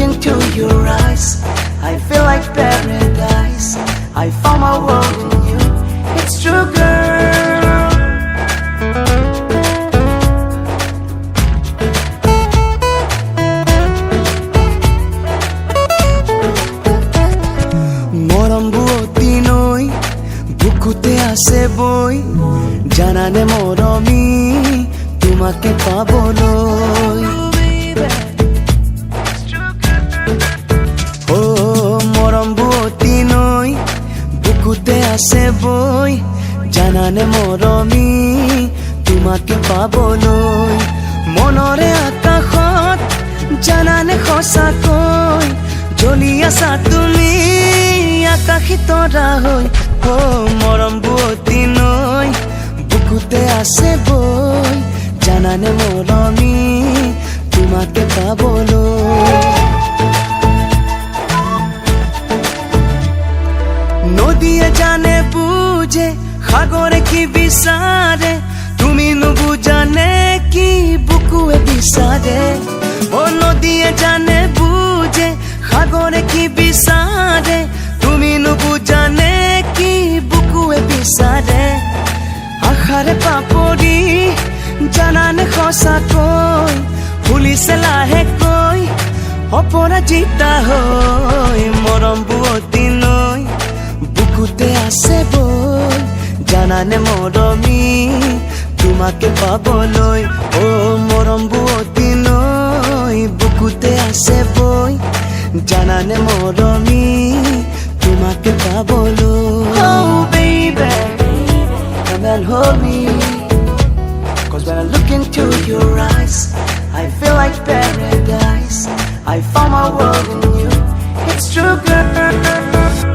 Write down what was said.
into your eyes, I feel like paradise. I found my world in you. It's true, girl. Morom buwoti noi, bukute ase boi, janane moromi, tumake paboloi. বুকুতে আছে বই জানানে মৰমি তোমাকে পাবলৈ মনৰে আকাশত জানানে সঁচাকৈ জ্বলি আছা তুমি আকাশী তৰা হৈ ও মৰম বুৱতী নৈ বুকুতে আছে বই জানানে মৰমি তোমাকে পাবলৈ নদীয়ে জানে বুঝে সাগরে কি বিচারে তুমি নুবুজানে কি বুকুয়ে বিচারে ও নদীয়ে জানে বুঝে সাগরে কি বিচারে তুমি নুবুজানে কি বুকুয়ে বিচারে আখারে পাপৰি জানানে সঁচাকৈ ফুলিছে লাহেকৈ অপৰাজিতা হৈ মৰম বুৱতী নৈ বুকুতে আছে বই জানানে মৰমি তোমাকে পাবলৈ ও মৰম বুৱতী নৈ বুকুতে আছে বই জানানে মৰমি তোমাকে পাবলৈ Oh baby, come and hold me, 'cause when I look into your eyes, I feel like paradise. I found my world in you. It's true, girl.